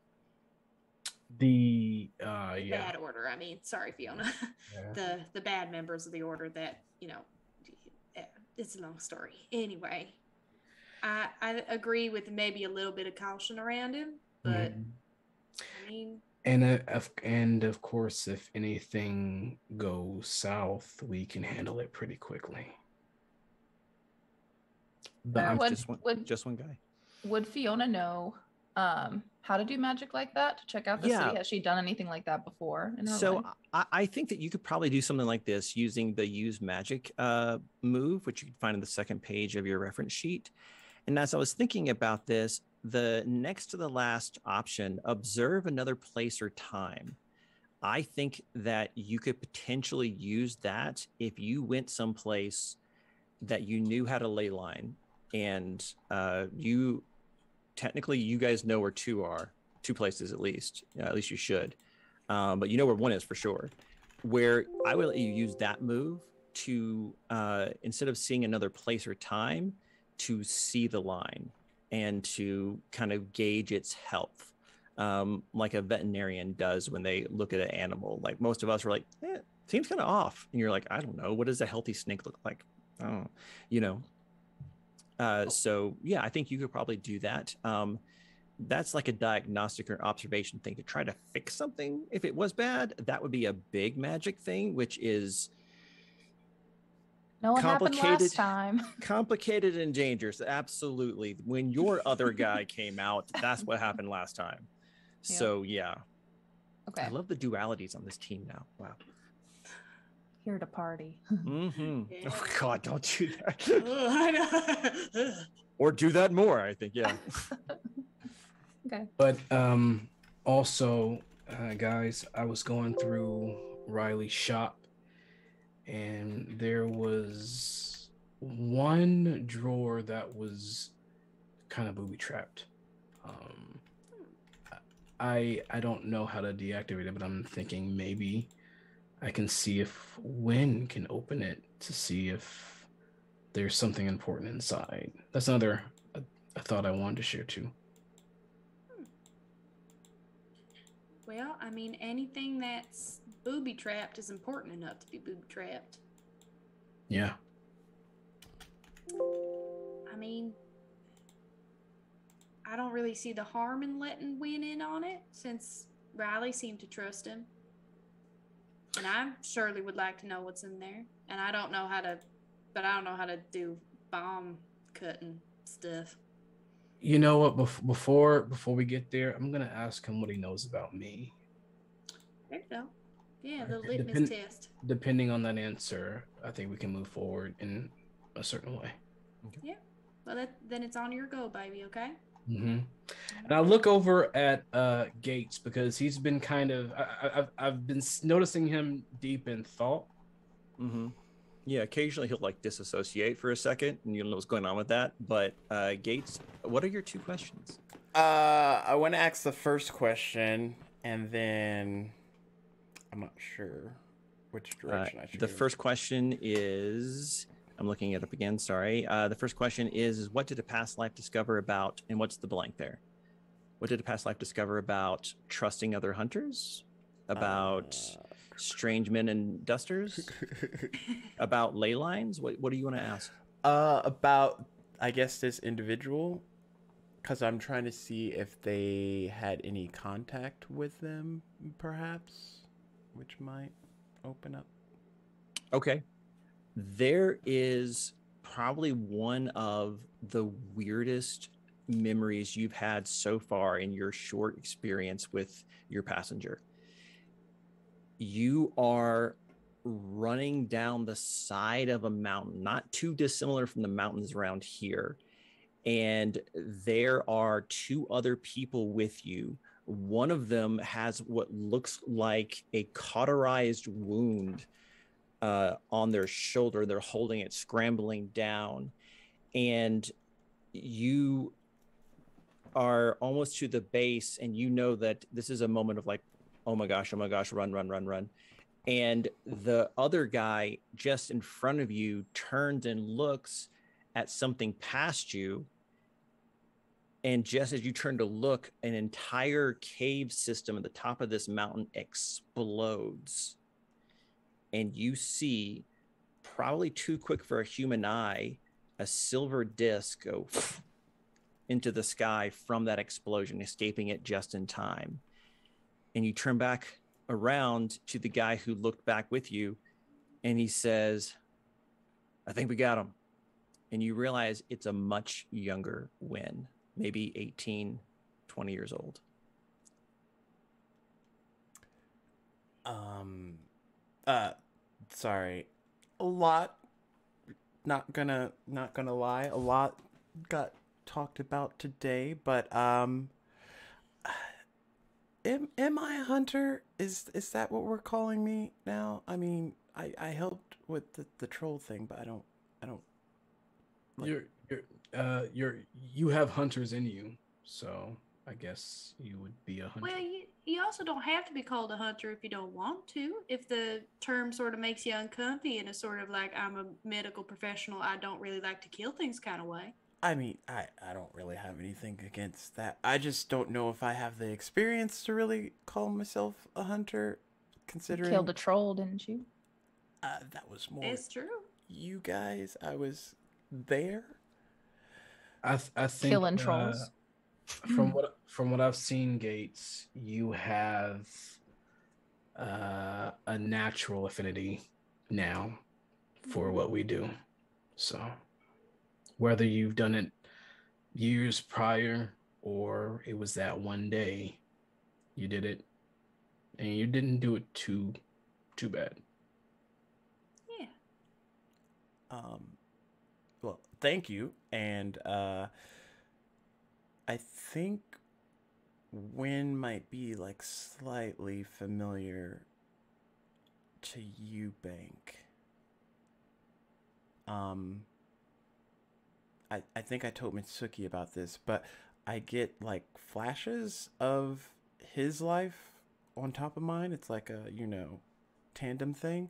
the bad order. I mean, sorry, Fiona. Yeah. The bad members of the order that, it's a long story. Anyway, I agree with maybe a little bit of caution around him, but I mean, and of course, if anything goes south, we can handle it pretty quickly. But just one guy. Would Fiona know how to do magic like that, to check out the city? Has she done anything like that before in her life? I think that you could probably do something like this using the use magic move, which you can find on the second page of your reference sheet. And as I was thinking about this, the next to the last option, observe another place or time. I think that you could potentially use that if you went someplace that you knew how to ley line, and you guys know where two places at least you should, but you know where one is for sure. Where I would let you use that move to instead of seeing another place or time, to see the line and to kind of gauge its health, like a veterinarian does when they look at an animal. Like most of us are like, seems kind of off, and you're like, I don't know, what does a healthy snake look like? Oh, so yeah, I think you could probably do that. That's like a diagnostic or observation thing to try to fix something. If it was bad, that would be a big magic thing, which is complicated and dangerous. Absolutely. When your other guy came out, that's what happened last time. Yeah. So yeah. Okay. I love the dualities on this team now. Wow. Here to party. Mm-hmm. Yeah. Oh God, don't do that. Or do that more, I think. Yeah. Okay. But also, guys, I was going through Riley's shop, and there was one drawer that was kind of booby trapped. I don't know how to deactivate it, but I'm thinking maybe I can see if Wynn can open it to see if there's something important inside. That's another a thought I wanted to share too. Well, I mean, anything that's booby trapped is important enough to be booby trapped. Yeah. I mean, I don't really see the harm in letting Wynn in on it, since Riley seemed to trust him. And I surely would like to know what's in there. And I don't know how to do bomb cutting stuff. You know what? Before we get there, I'm gonna ask him what he knows about me. There you go. Yeah, the litmus test. Depending on that answer, I think we can move forward in a certain way. Okay. Yeah. Well, then it's on your go, baby. Okay. Mm-hmm. And I look over at Gates because he's been kind of I've been noticing him deep in thought. Mm-hmm. Yeah, occasionally he'll like disassociate for a second, and you don't know what's going on with that. But Gates, what are your two questions? I want to ask the first question, and then I'm not sure which direction I should. The first question is, I'm looking it up again. Sorry. The first question is what did a past life discover about, and what's the blank there? What did a past life discover about trusting other hunters? About strange men and dusters? About ley lines? What do you want to ask? About, I guess, this individual, because I'm trying to see if they had any contact with them, perhaps, which might open up. Okay. There is probably one of the weirdest memories you've had so far in your short experience with your passenger. You are running down the side of a mountain, not too dissimilar from the mountains around here. And there are two other people with you. One of them has what looks like a cauterized wound on their shoulder. They're holding it, scrambling down. And you are almost to the base, and you know that this is a moment of like, oh my gosh, run, run, run, run. And the other guy just in front of you turns and looks at something past you. And just as you turn to look, an entire cave system at the top of this mountain explodes. And you see, probably too quick for a human eye, a silver disc go into the sky from that explosion, escaping it just in time. And you turn back around to the guy who looked back with you, and he says, I think we got him. And you realize it's a much younger Wynn, maybe 18, 20 years old. Sorry. A lot, not gonna lie, a lot got talked about today, but am I a hunter? Is that what we're calling me now? I mean, I helped with the troll thing, but I don't like... You have hunters in you, so I guess you would be a hunter. Well, you also don't have to be called a hunter if you don't want to. If the term sort of makes you uncomfy and it's sort of like, I'm a medical professional, I don't really like to kill things kind of way. I mean, I don't really have anything against that. I just don't know if I have the experience to really call myself a hunter, considering... You killed a troll, didn't you? That was more... It's true. You guys, I was there. I think Killing trolls. From what I've seen, Gates, you have a natural affinity now for what we do. So whether you've done it years prior or it was that one day you did it, and you didn't do it too bad. Yeah. Well, thank you. And I think Wynn might be like slightly familiar to you, Bank. I think I told Mitsuki about this, but I get like flashes of his life on top of mine. It's like a, tandem thing.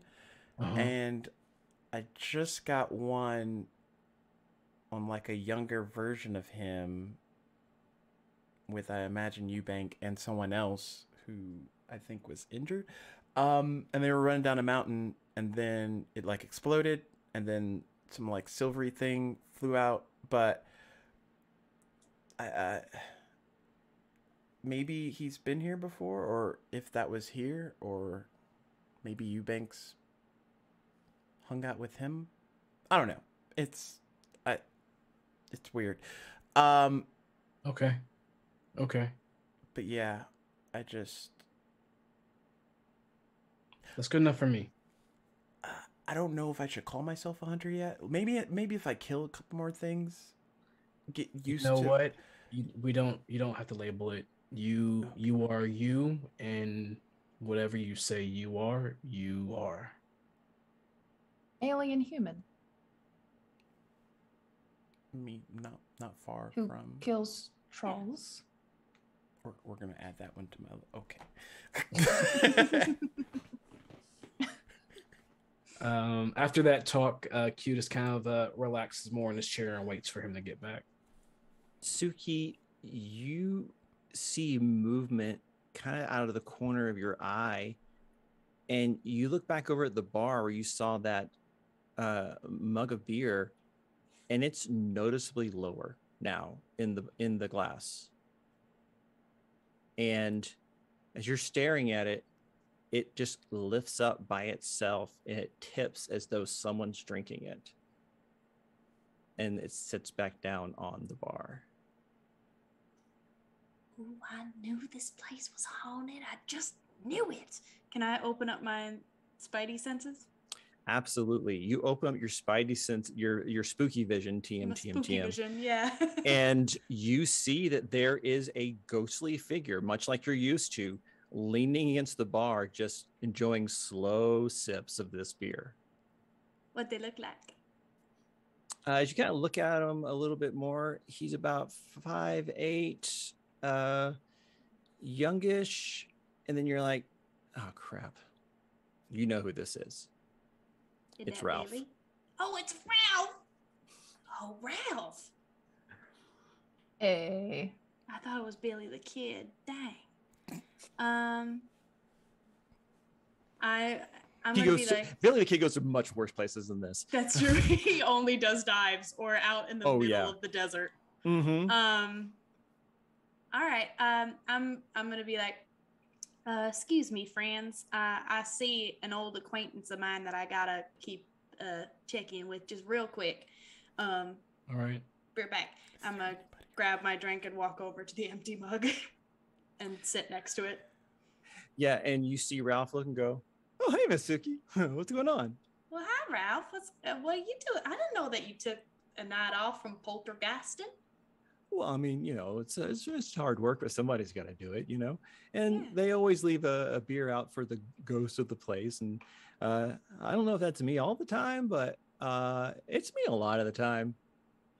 Uh-huh. And I just got one on like a younger version of him with, I imagine, Eubank and someone else who I think was injured. And they were running down a mountain, and then it like exploded, and then some like silvery thing flew out. But I maybe he's been here before, or if that was here, or maybe Eubanks hung out with him. I don't know. It's weird. Okay. But yeah, I just... That's good enough for me. I don't know if I should call myself a hunter yet. Maybe if I kill a couple more things, get used You know to. what? You don't have to label it. You are you, and whatever you say you are, you are. Alien human Me not far who from. kills trolls. We're gonna add that one to my. Okay. After that talk, Q just kind of relaxes more in his chair and waits for him to get back. Suki, you see movement kind of out of the corner of your eye, and you look back over at the bar where you saw that mug of beer, and it's noticeably lower now in the glass. And as you're staring at it, it just lifts up by itself and it tips as though someone's drinking it. And it sits back down on the bar. Ooh, I knew this place was haunted. I just knew it. Can I open up my spidey senses? Absolutely. You open up your spidey sense, your spooky vision, Spooky vision, yeah. and you see that there is a ghostly figure, much like you're used to, leaning against the bar, just enjoying slow sips of this beer. What they look like? As you kind of look at him a little bit more, he's about 5'8", youngish, and then you're like, oh crap, you know who this is. It's Ralph. Bailey? Oh, it's Ralph. Oh, Ralph. Hey. I thought it was Billy the Kid. Dang. I'm gonna be like, Billy the Kid goes to much worse places than this. that's true. He only does dives or out in the middle of the desert. Mm-hmm. All right. I'm gonna be like, excuse me, friends. I see an old acquaintance of mine that I gotta keep checking with just real quick. All right. Be right back. I'm gonna grab my drink and walk over to the empty mug and sit next to it. Yeah, and you see Ralph look and go, oh, hey, Miss Suki. What's going on? Well, hi, Ralph. What are you doing? I didn't know that you took a night off from poltergeisting. Well, I mean, it's just hard work, but somebody's got to do it, And they always leave a beer out for the ghost of the place. And I don't know if that's me all the time, but it's me a lot of the time.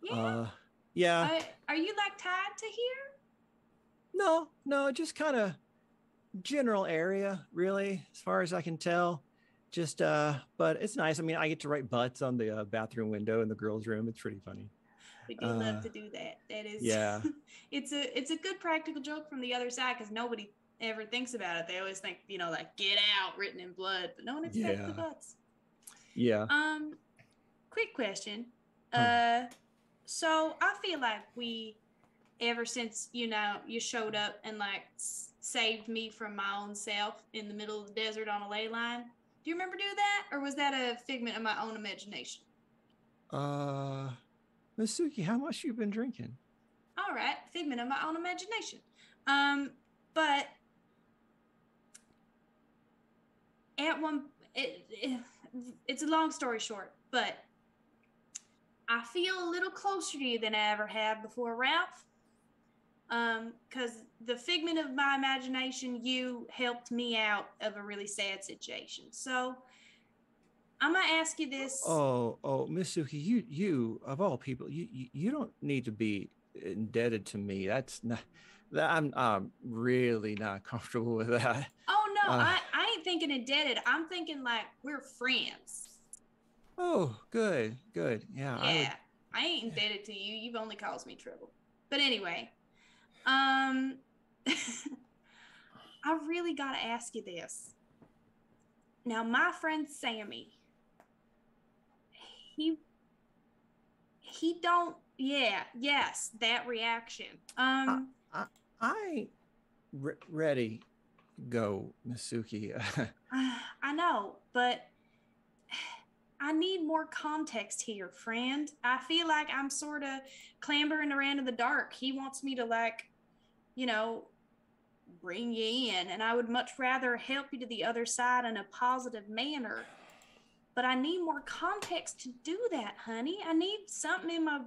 Yeah. Yeah. Are you like tied to here? No, just kind of general area, really, as far as I can tell. Just, but it's nice. I mean, I get to write butts on the bathroom window in the girls' room. It's pretty funny. We do love to do that. That is, yeah. It's a good practical joke from the other side because nobody ever thinks about it. They always think, like "get out" written in blood, but no one expects the butts. Yeah. Quick question. So I feel like ever since you showed up and like saved me from my own self in the middle of the desert on a ley line. Do you remember doing that, or was that a figment of my own imagination? Miss Suki, how much you been drinking? All right, figment of my own imagination. But at it's a long story short, but I feel a little closer to you than I ever have before, Ralph. Because the figment of my imagination, you helped me out of a really sad situation. So I'm gonna ask you this. Oh, Miss Suki, you of all people, you don't need to be indebted to me. That's not. I'm really not comfortable with that. Oh no, I ain't thinking indebted. I'm thinking like we're friends. Oh, good. Yeah. Yeah, I ain't indebted to you. You've only caused me trouble. But anyway, I really gotta ask you this. Now, my friend Sammy, he don't. Yeah, yes, that reaction. I ain't ready. Go, Misuki. I know, but I need more context here, friend. I feel like I'm sort of clambering around in the dark. He wants me to bring you in, and I would much rather help you to the other side in a positive manner. But I need more context to do that, honey. I need something in my,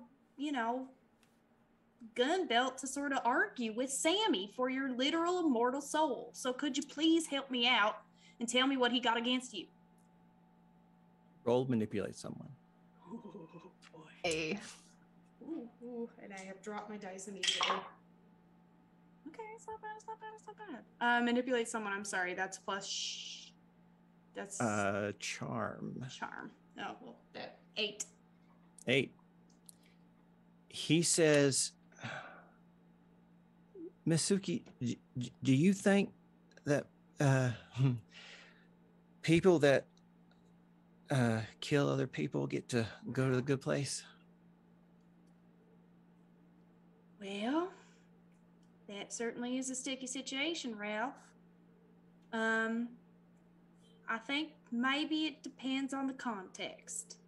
gun belt to sort of argue with Sammy for your literal immortal soul. So could you please help me out and tell me what he got against you? Roll manipulate someone. Oh, boy. Hey. Ooh, and I have dropped my dice immediately. Okay, it's not bad. Manipulate someone, I'm sorry. That's plus... That's... Charm. Charm. Oh, well, that 8. 8. He says, Misuki, do you think that people that kill other people get to go to the good place? Well, that certainly is a sticky situation, Ralph. I think maybe it depends on the context.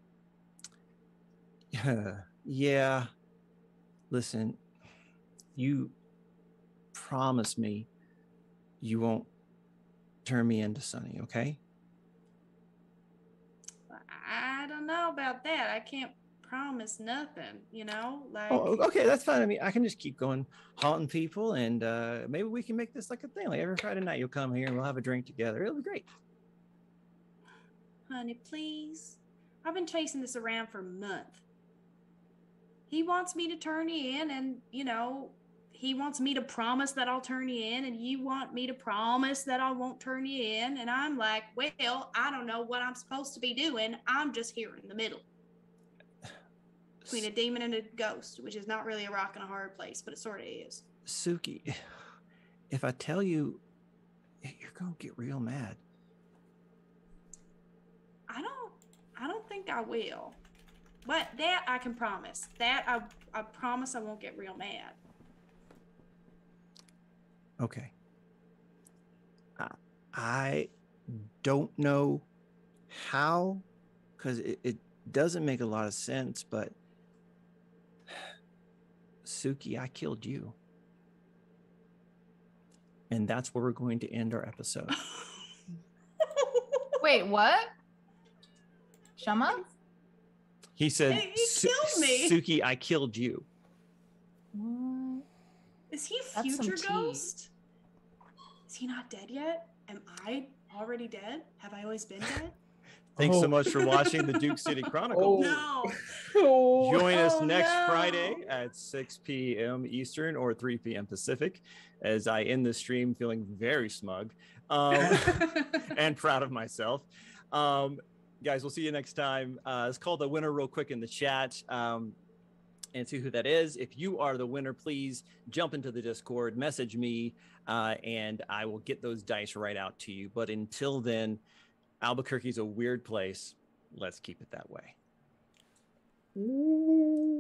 Yeah. Listen, you promise me you won't turn me into Sonny, okay? I don't know about that. I can't promise nothing, like... Oh, okay, that's fine. I mean, I can just keep going haunting people, and maybe we can make this like a thing. Like every Friday night you'll come here and we'll have a drink together. It'll be great. Honey, please. I've been chasing this around for a month. He wants me to turn you in, and, he wants me to promise that I'll turn you in, and you want me to promise that I won't turn you in. And I'm like, well, I don't know what I'm supposed to be doing. I'm just here in the middle. Between a demon and a ghost, which is not really a rock and a hard place, but it sort of is. Suki, if I tell you, you're going to get real mad. I don't think I will. But that I can promise. That I promise I won't get real mad. Okay. I don't know how, because it doesn't make a lot of sense, but Suki, I killed you. And that's where we're going to end our episode. Wait, what? Shama? He said, killed me. Suki, I killed you. What? Is he That's future some tea. ghost? Is he not dead yet? Am I already dead? Have I always been dead? Thanks so much for watching the Duke City Chronicles. No. Join us next Friday at 6 p.m. Eastern or 3 p.m. Pacific as I end the stream feeling very smug and proud of myself. Guys, we'll see you next time. Let's call the winner real quick in the chat and see who that is. If you are the winner, please jump into the Discord, message me, and I will get those dice right out to you. But until then, Albuquerque's a weird place. Let's keep it that way. Ooh.